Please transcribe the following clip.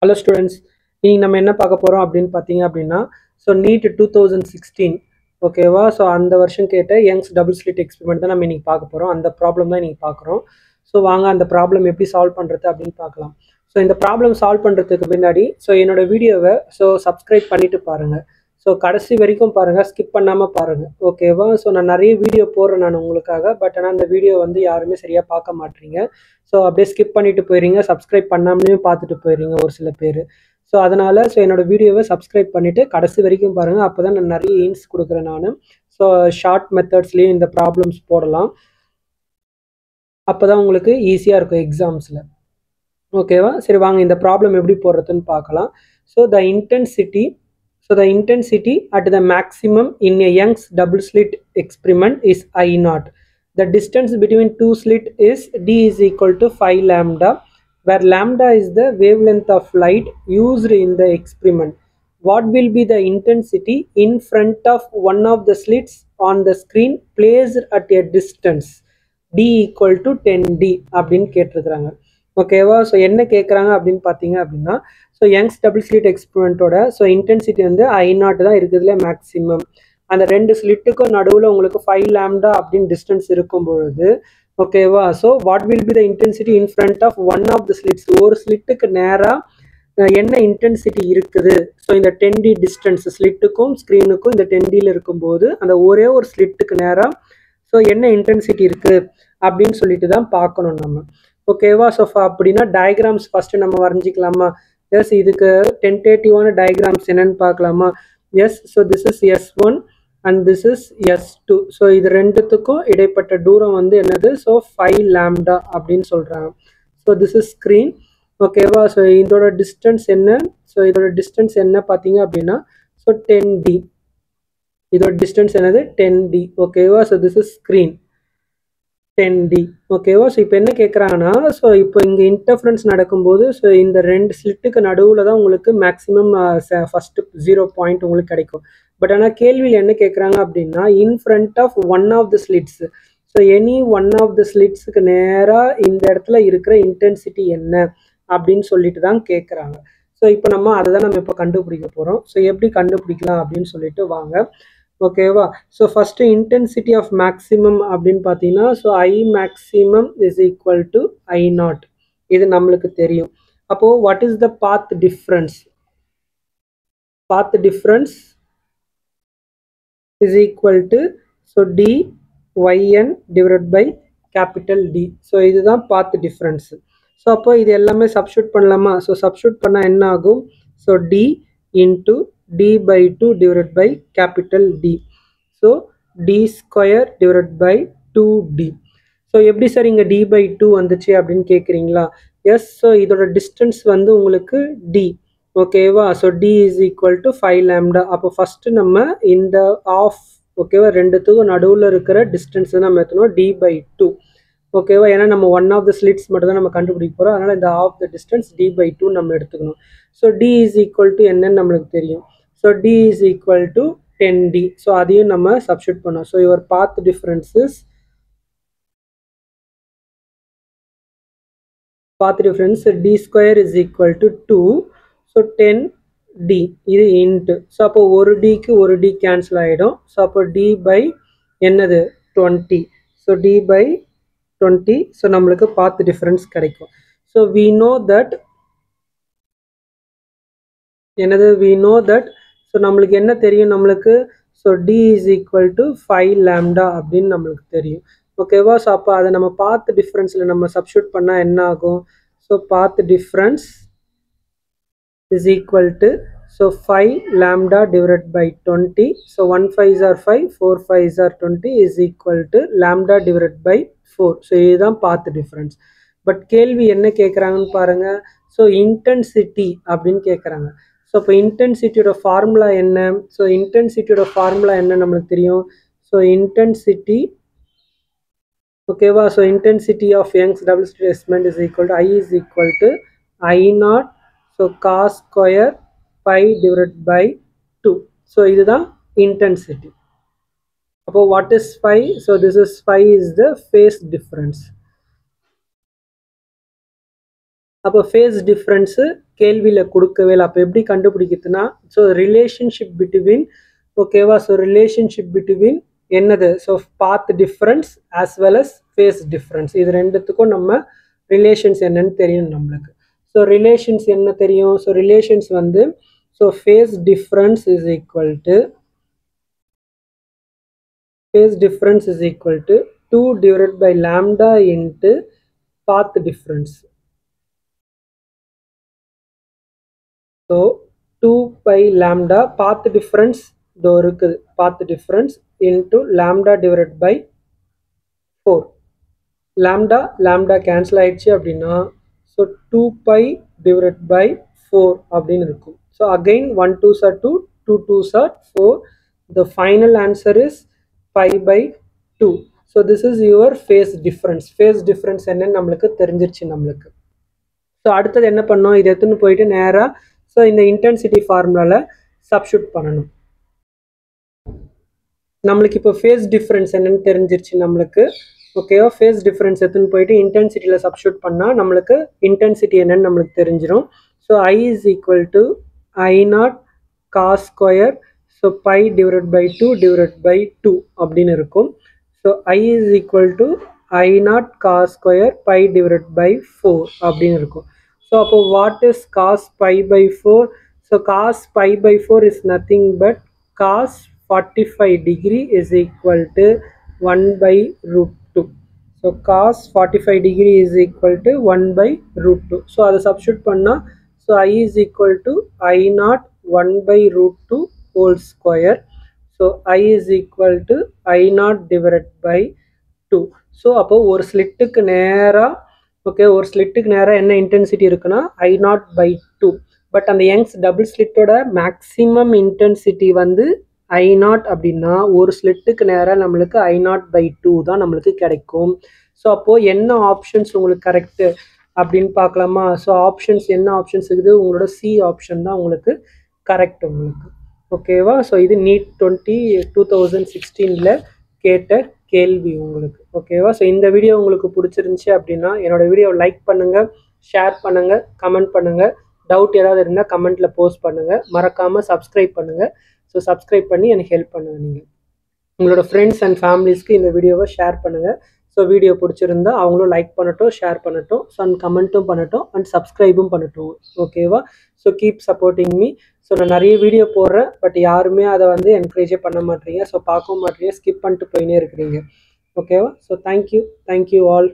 Hello students, இன்னைக்கு நம்ம என்ன பார்க்க போறோம் அப்படின்னு பார்த்தீங்க அப்படின்னா நீட் 2016 ஓகேவா. அந்த வருஷம் கேட்ட யங்ஸ் டபுள் ஸ்லிட் எக்ஸ்பெரிமெண்ட் தான் நம்ம இன்னைக்கு பார்க்க போகிறோம். அந்த ப்ராப்ளம் தான் இன்னைக்கு பார்க்குறோம். வாங்க அந்த ப்ராப்ளம் எப்படி சால்வ் பண்ணுறது அப்படின்னு பார்க்கலாம். இந்த ப்ராப்ளம் சால்வ் பண்ணுறதுக்கு முன்னாடி என்னோட வீடியோவை சப்ஸ்கிரைப் பண்ணிட்டு பாருங்கள். கடைசி வரைக்கும் பாருங்கள், ஸ்கிப் பண்ணாமல் பாருங்கள் ஓகேவா. நான் நிறைய வீடியோ போடுறேன் நான் உங்களுக்காக, பட் ஆனால் அந்த வீடியோ வந்து யாருமே சரியாக பார்க்க மாட்டீங்க. அப்படியே ஸ்கிப் பண்ணிட்டு போயிடுறீங்க, சப்ஸ்கிரைப் பண்ணாமலேயும் பார்த்துட்டு போயிடுறீங்க ஒரு சில பேர். அதனால் என்னோட வீடியோவை சப்ஸ்கிரைப் பண்ணிவிட்டு கடைசி வரைக்கும் பாருங்கள். அப்போ தான் நான் நிறைய ஹிண்ட்ஸ் கொடுக்குறேன் நான். ஷார்ட் மெத்தட்ஸ்லேயும் இந்த ப்ராப்ளம்ஸ் போடலாம். அப்போ தான் உங்களுக்கு ஈஸியாக இருக்கும் எக்ஸாம்ஸில் ஓகேவா. சரி வாங்க இந்த ப்ராப்ளம் எப்படி போடுறதுன்னு பார்க்கலாம். The intensity at the maximum in a Young's double slit experiment is I0. The distance between two slits is d is equal to 5 lambda, where lambda is the wavelength of light used in the experiment. What will be the intensity in front of one of the slits on the screen placed at a distance d equal to 10d அப்படின்னு கேட்டிருக்கிறாங்க ஓகேவா. என்ன கேட்குறாங்க அப்படின்னு பார்த்தீங்க அப்படின்னா Young's double slit எக்ஸ்பெரிமெண்ட்டோட intensity வந்து I0 தான் இருக்குதுல மேக்ஸிமம். அந்த ரெண்டு ஸ்லிட்டுக்கும் நடுவில் உங்களுக்கு 5 லாம்டா அப்படின்னு டிஸ்டன்ஸ் இருக்கும் பொழுது ஓகேவா. What will be the intensity in front of one of the slits, ஒரு ஸ்லிட்டுக்கு நேராக என்ன இன்டென்சிட்டி இருக்குது. இந்த 10d டிஸ்டன்ஸ் ஸ்லிட்டுக்கும் ஸ்க்ரீனுக்கும் இந்த 10dல இருக்கும்போது அந்த ஒரே ஒரு ஸ்லிட்டுக்கு நேராக என்ன இன்டென்சிட்டி இருக்குது அப்படின்னு சொல்லிட்டு தான் பார்க்கணும் நம்ம ஓகேவா. அப்படின்னா டயக்ராம்ஸ் ஃபஸ்ட்டு நம்ம வரைஞ்சிக்கலாமா. எஸ், இதுக்கு டென்டேட்டிவான டயக்ராம்ஸ் என்னன்னு பார்க்கலாமா. Yes, this is S1 and this is S2. இது ரெண்டுத்துக்கும் இடைப்பட்ட தூரம் வந்து என்னது 5 லாம்டா அப்படின்னு சொல்கிறாங்க. திஸ் இஸ் ஸ்க்ரீன் ஓகேவா. இதோட டிஸ்டன்ஸ் என்ன, இதோட டிஸ்டன்ஸ் என்ன பார்த்தீங்க அப்படின்னா 10d. இதோட டிஸ்டன்ஸ் என்னது 10d ஓகேவா. திஸ் இஸ் ஸ்க்ரீன் 10d ஓகேவா. இப்போ என்ன கேட்குறாங்கன்னா இப்போ இங்கே இன்டர்ஃபரன்ஸ் நடக்கும்போது இந்த ரெண்டு ஸ்லிட்டுக்கு நடுவில் தான் உங்களுக்கு மேக்ஸிமம் ஃபஸ்ட்டு 0 பாயிண்ட் உங்களுக்கு கிடைக்கும். பட் ஆனால் கேள்வியில் என்ன கேட்குறாங்க அப்படின்னா in front of one of the slits, any one of the ஸ்லிட்ஸுக்கு நேராக இந்த இடத்துல இருக்கிற இன்டென்சிட்டி என்ன அப்படின்னு சொல்லிட்டு தான் கேட்குறாங்க. இப்போ நம்ம அதை தான் நம்ம இப்போ கண்டுபிடிக்க போகிறோம். எப்படி கண்டுபிடிக்கலாம் அப்படின்னு சொல்லிட்டு வாங்க ஓகேவா. ஃபஸ்ட்டு இன்டென்சிட்டி ஆஃப் மேக்ஸிமம் அப்படின்னு பார்த்தீங்கன்னா I maximum is equal to I0. இது நம்மளுக்கு தெரியும். அப்போது what is the path difference? Path difference is equal to dyn divided by capital D. இதுதான் பாத் டிஃப்ரென்ஸ். அப்போ இது எல்லாமே சப்ஸ்டியூட் பண்ணலாமா. சப்ஸ்டியூட் பண்ணால் என்ன ஆகும். d into d by 2 divided by capital D. d square divided by 2d. எப்படி sir இங்கே d by 2 வந்துச்சு அப்படின்னு கேட்குறீங்களா. எஸ், இதோட டிஸ்டன்ஸ் வந்து உங்களுக்கு d ஓகேவா. d is equal to 5 lambda. அப்போ ஃபஸ்ட்டு நம்ம இந்த ஆஃப் ஓகேவா ரெண்டுத்துக்கும் நடுவில் இருக்கிற டிஸ்டன்ஸ் நம்ம எடுத்துனோம் d by 2 ஓகேவா. ஏன்னா நம்ம ஒன் ஆஃப் த ஸ்லிட்ஸ் மட்டும் தான் நம்ம கண்டுபிடிக்க போகிறோம். அதனால் இந்த of the distance d by 2 நம்ம எடுத்துக்கணும். d is equal to என்னன்னு நம்மளுக்கு தெரியும். d is equal to 10d. அதையும் நம்ம சப்ஸ்டியூட் பண்ணோம். Your path difference d square is equal to 2. 10d இது இன்ட்டு. அப்போ ஒரு டிக்கு ஒரு டி கேன்சல் ஆகிடும். அப்போ d by என்னது 20. d by 20. நம்மளுக்கு பாத் டிஃபரன்ஸ் கிடைக்கும். we know that என்னது we know that நம்மளுக்கு என்ன தெரியும் நம்மளுக்கு d is equal to 5 lambda அப்படின்னு நம்மளுக்கு தெரியும் ஓகேவா. அப்போ அதை நம்ம பாத் டிஃப்ரென்ஸில் நம்ம சப்ஸ்டியூட் பண்ணால் என்ன ஆகும். Path difference is equal to 5 lambda divided by 20. 1 5s are 5, 4 5s are 20 is equal to lambda divided by 4. இதுதான் பாத் டிஃப்ரென்ஸ். பட் கேள்வி என்ன கேட்குறாங்கன்னு பாருங்க. இன்டென்சிட்டி அப்படின்னு கேட்குறாங்க. இப்போ இன்டென்சிட்டியோட ஃபார்முலா என்ன. இன்டென்சிட்டியோட ஃபார்முலா என்ன நம்மளுக்கு தெரியும். இன்டென்சிட்டி ஓகேவா. Intensity of Young's double slit experiment is equal to I is equal to I0 cos square pi divided by 2. இதுதான் இன்டென்சிட்டி. அப்போ what is phi. this is phi is the phase difference. அப்போ phase difference கேள்வியில் கொடுக்கவே இல்லை. அப்போ எப்படி கண்டுபிடிக்கிறதுனா, so relationship between ஓகேவா, ஸோ ரிலேஷன்ஷிப் பிட்வீன் என்னது, so path difference as well as phase difference, இது ரெண்டுத்துக்கும் நம்ம ரிலேஷன்ஸ் என்னன்னு தெரியும் நம்மளுக்கு. ஸோ ரிலேஷன்ஸ் என்ன தெரியும், ஸோ ரிலேஷன்ஸ் வந்து so phase difference is equal to 2 divided by lambda into path difference. So 2 pi lambda path difference path difference into lambda divided by 4. lambda cancel ஆயிடுச்சு அப்படின்னா so 2 pi divided by 4 அப்படின்னு இருக்கும். So again 1 2s are 2, 2 2s are 4. The final answer is 5 by 2. So this is your phase difference. Phase difference என்னன்னு நம்மளுக்கு தெரிஞ்சிருச்சு நம்மளுக்கு. So அடுத்தது என்ன பண்ணோம், இது எடுத்துன்னு போயிட்டு நேராக ஸோ இந்த இன்டென்சிட்டி ஃபார்முலாவில் சப்ஸ்டியூட் பண்ணணும். நம்மளுக்கு இப்போ ஃபேஸ் டிஃப்ரென்ஸ் என்னன்னு தெரிஞ்சிருச்சு நம்மளுக்கு. ஓகேவா, ஃபேஸ் டிஃப்ரென்ஸ் எடுத்துன்னு போயிட்டு இன்டென்சிட்டியில் சப்ஸ்டியூட் பண்ணால் நம்மளுக்கு இன்டென்சிட்டி என்னன்னு நம்மளுக்கு தெரிஞ்சிடும். So I is equal to I0 cos square so pi divided by 2 divided by 2 அப்படின்னு இருக்கும். So I is equal to I0 cos square pi divided by 4 அப்படின்னு இருக்கும். ஸோ அப்போ what is cos pi by 4? So cos pi by 4 is nothing but cos 45 degree is equal to 1 by root 2. So cos 45 degree is equal to 1 by root 2. So அதை substitute பண்ணா so I is equal to I0 1 by root 2 whole square. So I is equal to I0 divided by 2. So அப்போ ஒரு ஸ்லிட்டுக்கு நேரா okay, ஒரு ஸ்லிட்டுக்கு நேராக என்ன intensity இருக்குன்னா I0 by 2. பட் அந்த யங்ஸ் டபுள் ஸ்லிட்டோட மேக்ஸிமம் இன்டென்சிட்டி வந்து I0 அப்படின்னா ஒரு ஸ்லிட்டுக்கு நேராக நம்மளுக்கு I0 by 2 தான் நம்மளுக்கு கிடைக்கும். ஸோ அப்போது என்ன ஆப்ஷன்ஸ் உங்களுக்கு கரெக்டு அப்படின்னு பார்க்கலாமா. ஸோ ஆப்ஷன்ஸ் என்ன ஆப்ஷன்ஸ் இருக்குது, உங்களோட சி ஆப்ஷன் தான் உங்களுக்கு கரெக்ட் உங்களுக்கு. ஓகேவா, ஸோ இது NEET 2016 கேட்ட கேள்வி உங்களுக்கு. ஓகேவா, ஸோ இந்த வீடியோ உங்களுக்கு பிடிச்சிருந்துச்சி அப்படின்னா என்னோட வீடியோவை லைக் பண்ணுங்கள், ஷேர் பண்ணுங்கள், கமெண்ட் பண்ணுங்கள். டவுட் ஏதாவது இருந்தால் கமெண்ட்டில் போஸ்ட் பண்ணுங்கள். மறக்காமல் சப்ஸ்கிரைப் பண்ணுங்கள். ஸோ சப்ஸ்கிரைப் பண்ணி எனக்கு ஹெல்ப் பண்ணுங்கள். நீங்கள் உங்களோட ஃப்ரெண்ட்ஸ் அண்ட் ஃபேமிலிஸ்க்கு இந்த வீடியோவை ஷேர் பண்ணுங்கள். ஸோ வீடியோ பிடிச்சிருந்தா அவங்களும் லைக் பண்ணட்டும், ஷேர் பண்ணட்டும், ஸோ அண்ட் கமெண்ட்டும் பண்ணட்டும் அண்ட் சப்ஸ்கிரைபும் பண்ணட்டும். ஓகேவா, so keep supporting me. So நான் நிறைய வீடியோ போடுறேன், பட் யாருமே அதை வந்து என்கரேஜே பண்ண மாட்டீங்க. ஸோ பார்க்கவும் மாட்டீங்க, ஸ்கிப் பண்ணிட்டு போயினே இருக்கிறீங்க. ஓகேவா, ஸோ தேங்க்யூ ஆல்.